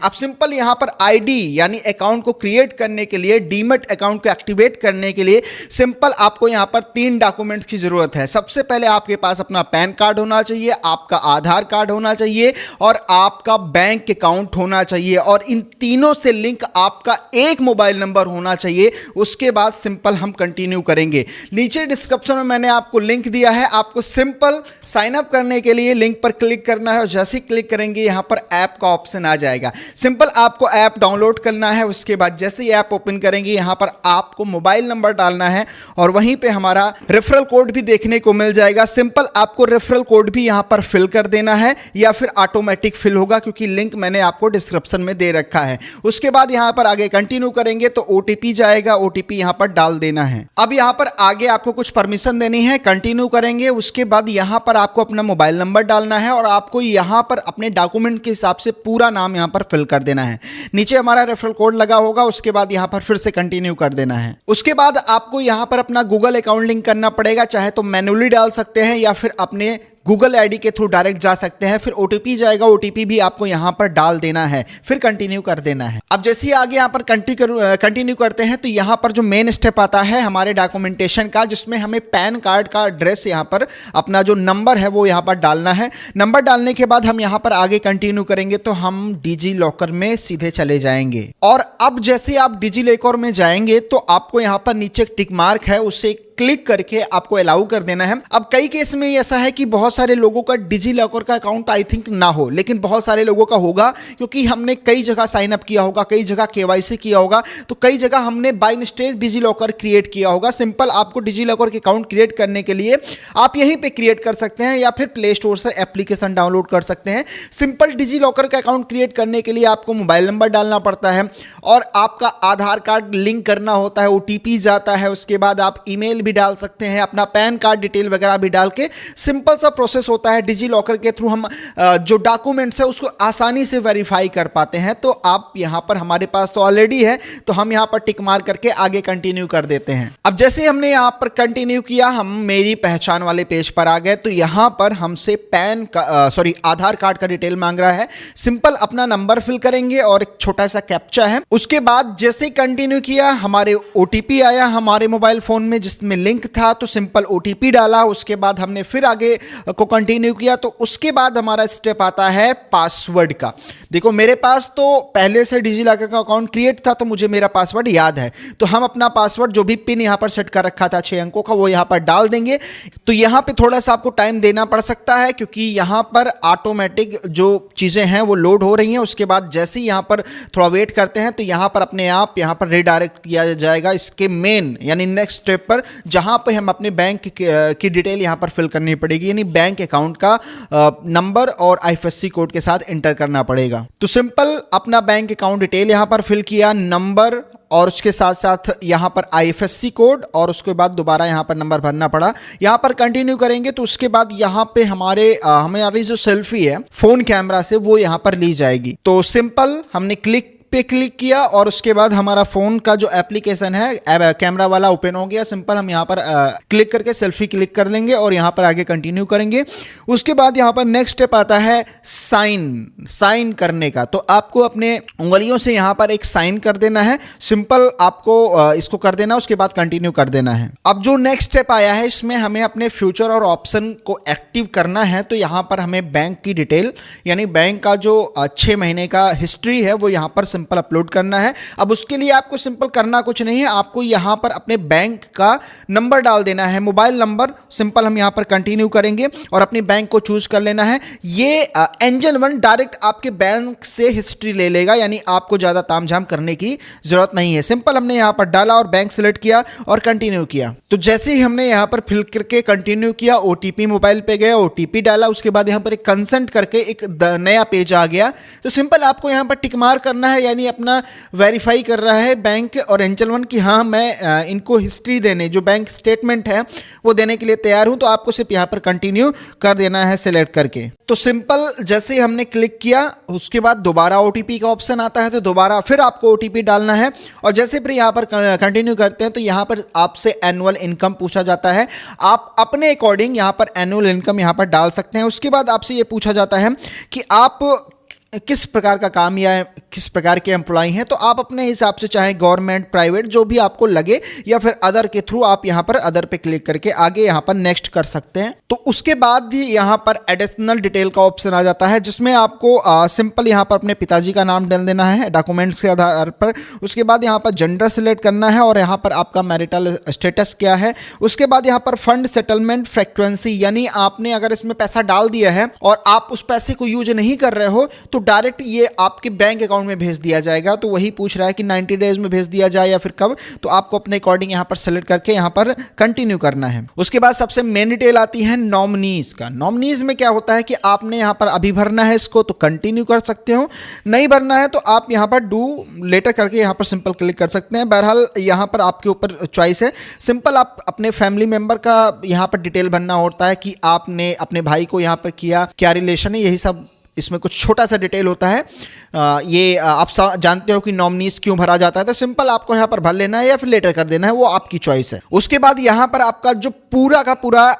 आप सिंपल यहाँ पर आईडी यानी अकाउंट को क्रिएट करने के लिए, डीमैट अकाउंट को एक्टिवेट करने के लिए सिंपल आपको यहाँ पर 3 डॉक्यूमेंट्स की जरूरत है। सबसे पहले आपके पास अपना पैन कार्ड होना चाहिए, आपका आधार कार्ड होना चाहिए और आपका बैंक अकाउंट होना चाहिए, और इन तीनों से लिंक आपका एक मोबाइल नंबर होना चाहिए। उसके बाद सिंपल हम कंटिन्यू करेंगे। नीचे डिस्क्रिप्शन में मैंने आपको लिंक दिया है, आपको सिंपल साइन अप करने के लिए लिंक पर क्लिक करना है और जैसे ही क्लिक करेंगे यहां पर ऐप का ऑप्शन आ जाएगा। सिंपल आपको ऐप डाउनलोड करना है। उसके बाद जैसे ही ऐप ओपन करेंगे यहां पर आपको मोबाइल नंबर डालना है और वहीं पे हमारा रेफरल कोड भी देखने को मिल जाएगा। सिंपल आपको रेफरल कोड भी यहां पर फिल कर देना है या फिर ऑटोमेटिक फिल होगा, क्योंकि लिंक मैंने आपको डिस्क्रिप्शन में दे रखा है। उसके बाद यहां पर आगे कंटिन्यू करेंगे तो ओटीपी जाएगा, ओटीपी यहां पर डाल देना है। अब यहां पर आगे आपको कुछ परमिशन देनी है, कंटिन्यू करेंगे। उसके बाद यहां पर आपको अपना मोबाइल नंबर डालना है और आपको यहां पर अपने डॉक्यूमेंट के हिसाब से पूरा नाम यहां पर फिल कर देना है। नीचे हमारा रेफरल कोड लगा होगा, उसके बाद यहां पर फिर से कंटिन्यू कर देना है। उसके बाद आपको यहां पर अपना गूगल अकाउंट लिंक करना पड़ेगा, चाहे तो मैन्युअली डाल सकते हैं या फिर अपने गूगल आईडी के थ्रू डायरेक्ट जा सकते हैं। फिर ओटीपी जाएगा, ओटीपी भी आपको यहां पर डाल देना है, फिर कंटिन्यू कर देना है। अब जैसे ही आगे यहां पर कंटिन्यू करते हैं तो यहां पर जो मेन स्टेप आता है हमारे डॉक्यूमेंटेशन का, जिसमें हमें पैन कार्ड का एड्रेस यहां पर अपना जो नंबर है वो यहां पर डालना है। नंबर डालने के बाद हम यहां पर आगे कंटिन्यू करेंगे तो हम डिजी लॉकर में सीधे चले जाएंगे। और अब जैसे आप डिजी लॉकर में जाएंगे तो आपको यहां पर नीचे टिक मार्क है, उससे क्लिक करके आपको अलाउ कर देना है। अब कई केस में ऐसा है कि बहुत सारे लोगों का डिजी लॉकर का अकाउंट आई थिंक ना हो, लेकिन बहुत सारे लोगों का होगा, क्योंकि हमने कई जगह साइन अप किया होगा, कई जगह केवाईसी किया होगा, तो कई जगह हमने by mistake DigiLocker create किया होगा। सिंपल आपको डिजी लॉकर के अकाउंट क्रिएट करने के लिए आप यहीं पे क्रिएट कर सकते हैं या फिर प्ले स्टोर से एप्लीकेशन डाउनलोड कर सकते हैं। सिंपल डिजी लॉकर का अकाउंट क्रिएट करने के लिए आपको मोबाइल नंबर डालना पड़ता है और आपका आधार कार्ड लिंक करना होता है, ओटीपी जाता है। उसके बाद आप ईमेल भी डाल सकते हैं, अपना पैन कार्ड डिटेल वगैरह भी डाल के सिंपल सा प्रोसेस होता है। डिजी लॉकर के थ्रू हम जो डॉक्यूमेंट्स है उसको आसानी से वेरीफाई कर पाते हैं। तो आप यहां पर, हमारे पास तो ऑलरेडी है तो हम यहां पर टिक मार करके आगे कंटिन्यू कर देते हैं। अब जैसे हमने यहां पर कंटिन्यू किया, हम मेरी पहचान वाले पेज पर आ गए तो यहां पर हमसे आधार कार्ड का डिटेल मांग रहा है। सिंपल अपना नंबर फिल करेंगे और एक छोटा सा कैप्चा है। उसके बाद जैसे कंटिन्यू किया, हमारे ओटीपी आया हमारे मोबाइल फोन में जिसमें लिंक था, तो सिंपल ओटीपी डाला। उसके बाद हमने फिर आगे को कंटिन्यू किया, तो उसके बाद हमारा स्टेप आता है पासवर्ड का। देखो मेरे पास तो पहले से डिजी लॉकर का अकाउंट क्रिएट था तो मुझे मेरा पासवर्ड याद है, तो हम अपना पासवर्ड जो भी पिन यहां पर सेट कर रखा था 6 अंकों का वो यहां पर डाल देंगे। तो यहां पे थोड़ा सा आपको टाइम देना पड़ सकता है, क्योंकि यहां पर ऑटोमेटिक जो चीजें हैं वो लोड हो रही हैं। उसके बाद जैसे ही यहां पर थोड़ा वेट करते हैं तो यहां पर अपने आप यहां पर रिडायरेक्ट किया जाएगा इसके मेन यानी नेक्स्ट स्टेप पर, जहां पे हम अपने बैंक की डिटेल यहां पर फिल करनी पड़ेगी, यानी बैंक अकाउंट का नंबर और आईएफएससी कोड के साथ एंटर करना पड़ेगा। तो सिंपल अपना बैंक अकाउंट डिटेल यहां पर फिल किया, नंबर और उसके साथ साथ यहां पर आईएफएससी कोड, और उसके बाद दोबारा यहां पर नंबर भरना पड़ा। यहां पर कंटिन्यू करेंगे तो उसके बाद यहां पे हमारी जो सेल्फी है फोन कैमरा से वो यहां पर ली जाएगी। तो सिंपल हमने क्लिक पे क्लिक किया और उसके बाद हमारा फोन का जो एप्लीकेशन है कैमरा वाला ओपन हो गया। सिंपल हम यहाँ पर क्लिक करके सेल्फी क्लिक कर लेंगे और यहाँ पर आगे कंटिन्यू करेंगे। उसके बाद यहाँ पर नेक्स्ट स्टेप आता है साइन करने का। तो आपको अपने उंगलियों से यहाँ पर एक साइन कर देना है। सिंपल आपको इसको कर देना, उसके बाद कंटिन्यू कर देना है। अब जो नेक्स्ट स्टेप आया है इसमें हमें अपने फ्यूचर और ऑप्शन को एक्टिव करना है। तो यहाँ पर हमें बैंक की डिटेल यानी बैंक का जो 6 महीने का हिस्ट्री है वो यहाँ पर सिंपल अपलोड करना है। अब उसके लिए आपको सिंपल करना कुछ नहीं है, आपको यहां पर अपने बैंक का नंबर डाल देना है, मोबाइल नंबर। सिंपल हम यहां पर कंटिन्यू करेंगे और अपने बैंक को चूज कर लेना है। ये एंजल वन डायरेक्ट आपके बैंक से हिस्ट्री ले लेगा, यानी आपको ज्यादा तामझाम करने की जरूरत नहीं है। सिंपल हमने यहां पर डाला और बैंक सिलेक्ट किया और कंटिन्यू किया। तो जैसे ही हमने यहां पर फिल करके कंटिन्यू किया, ओटीपी मोबाइल पे गया, ओटीपी डाला, उसके बाद यहां पर एक कंसेंट करके एक नया पेज आ गया। तो सिंपल आपको यहां पर टिक मार्क करना है, यानी अपना वेरीफाई कर रहा है बैंक और एंजल वन की हाँ मैं इनको हिस्ट्री देने, जो बैंक स्टेटमेंट है वो देने के लिए तैयार हूं। तो आपको सिर्फ यहां पर कंटिन्यू कर देना है सिलेक्ट करके। तो सिंपल जैसे हमने क्लिक किया उसके बाद दोबारा ओटीपी का ऑप्शन आता है, तो दोबारा फिर आपको ओटीपी डालना है। और जैसे फिर यहां पर कंटिन्यू करते हैं तो यहां पर आपसे एनुअल इनकम पूछा जाता है। आप अपने अकॉर्डिंग यहां पर एनुअल इनकम यहां पर डाल सकते हैं। उसके बाद आपसे यह पूछा जाता है कि आप किस प्रकार का काम या किस प्रकार के एम्प्लॉय हैं, तो आप अपने हिसाब से चाहे गवर्नमेंट, प्राइवेट, जो भी आपको लगे, या फिर अदर के थ्रू आप यहाँ पर अदर पे क्लिक करके आगे यहाँ पर नेक्स्ट कर सकते हैं। तो उसके बाद ही यहाँ पर एडिशनल डिटेल का ऑप्शन आ जाता है, जिसमें आपको सिंपल यहाँ पर अपने पिताजी का नाम डाल देना है डॉक्यूमेंट्स के आधार पर। उसके बाद यहाँ पर जेंडर सिलेक्ट करना है और यहाँ पर आपका मैरिटल स्टेटस क्या है। उसके बाद यहाँ पर फंड सेटलमेंट फ्रीक्वेंसी, यानी आपने अगर इसमें पैसा डाल दिया है और आप उस पैसे को यूज नहीं कर रहे हो तो डायरेक्ट ये आपके बैंक अकाउंट में भेज दिया जाएगा। तो वही पूछ रहा है कि 90 डेज में भेज दिया जाए या फिर कब, तो आपको अपने अकॉर्डिंग यहाँ पर सेलेक्ट करके यहाँ पर कंटिन्यू करना है। उसके बाद सबसे मेन डिटेल आती है नॉमिनीज का। नॉमिनीज में क्या होता है कि आपने यहाँ पर अभी भरना है इसको तो कंटिन्यू कर सकते हो, नहीं भरना है तो आप यहाँ पर डू लेटर करके यहाँ पर सिंपल क्लिक कर सकते हैं। बहरहाल यहाँ पर आपके ऊपर चॉइस है। सिंपल आप अपने फैमिली मेंबर का यहाँ पर डिटेल भरना होता है कि आपने अपने भाई को यहाँ पर किया, क्या रिलेशन है, यही सब इसमें कुछ छोटा सा डिटेल होता है। ये आप जानते हो कि नॉमिनीज क्यों भरा जाता है, तो सिंपल आपको यहाँ पर भर लेना है या फिर लेटर कर देना है, वो आपकी चॉइस है। उसके बाद यहाँ पर आपका जो पूरा का पूरा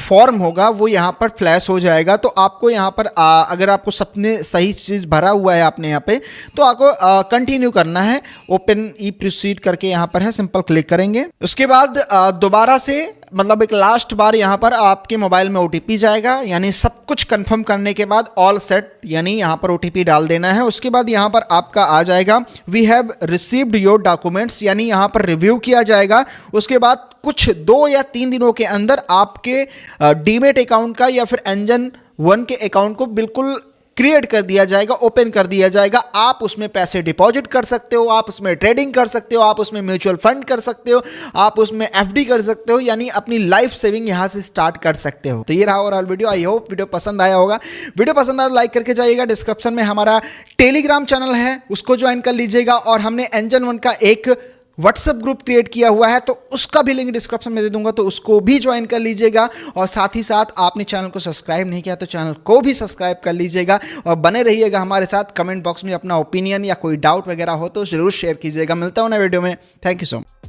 फॉर्म होगा वो यहाँ पर फ्लैश हो जाएगा। तो आपको यहाँ पर अगर आपको सबने सही चीज़ भरा हुआ है आपने यहाँ पे, तो आपको कंटिन्यू करना है। ओपन ई प्रोसीड करके यहाँ पर है, सिंपल क्लिक करेंगे। उसके बाद दोबारा से मतलब एक लास्ट बार यहाँ पर आपके मोबाइल में OTP जाएगा, यानी सब कुछ कंफर्म करने के बाद ऑल सेट, यानी यहाँ पर OTP डाल देना है। उसके बाद यहाँ पर आपका आ जाएगा we have received your documents, यानी यहाँ पर रिव्यू किया जाएगा। उसके बाद कुछ 2 या 3 दिनों के अंदर आपके डीमेट अकाउंट का या फिर एंजन 1 के अकाउंट को बिल्कुल क्रिएट कर दिया जाएगा, ओपन कर दिया जाएगा। आप उसमें पैसे डिपॉजिट कर सकते हो, आप उसमें ट्रेडिंग कर सकते हो, आप उसमें म्यूचुअल फंड कर सकते हो, आप उसमें FD कर सकते हो, यानी अपनी लाइफ सेविंग यहां से स्टार्ट कर सकते हो। तो ये रहा overall video. I hope video पसंद आया होगा। वीडियो पसंद आया तो लाइक करके जाइएगा। डिस्क्रिप्शन में हमारा टेलीग्राम चैनल है, उसको ज्वाइन कर लीजिएगा। और हमने एंजन 1 का एक व्हाट्सएप ग्रुप क्रिएट किया हुआ है, तो उसका भी लिंक डिस्क्रिप्शन में दे दूंगा, तो उसको भी ज्वाइन कर लीजिएगा। और साथ ही साथ आपने चैनल को सब्सक्राइब नहीं किया तो चैनल को भी सब्सक्राइब कर लीजिएगा और बने रहिएगा हमारे साथ। कमेंट बॉक्स में अपना ओपिनियन या कोई डाउट वगैरह हो तो जरूर शेयर कीजिएगा। मिलता हूं नए वीडियो में। Thank you so much.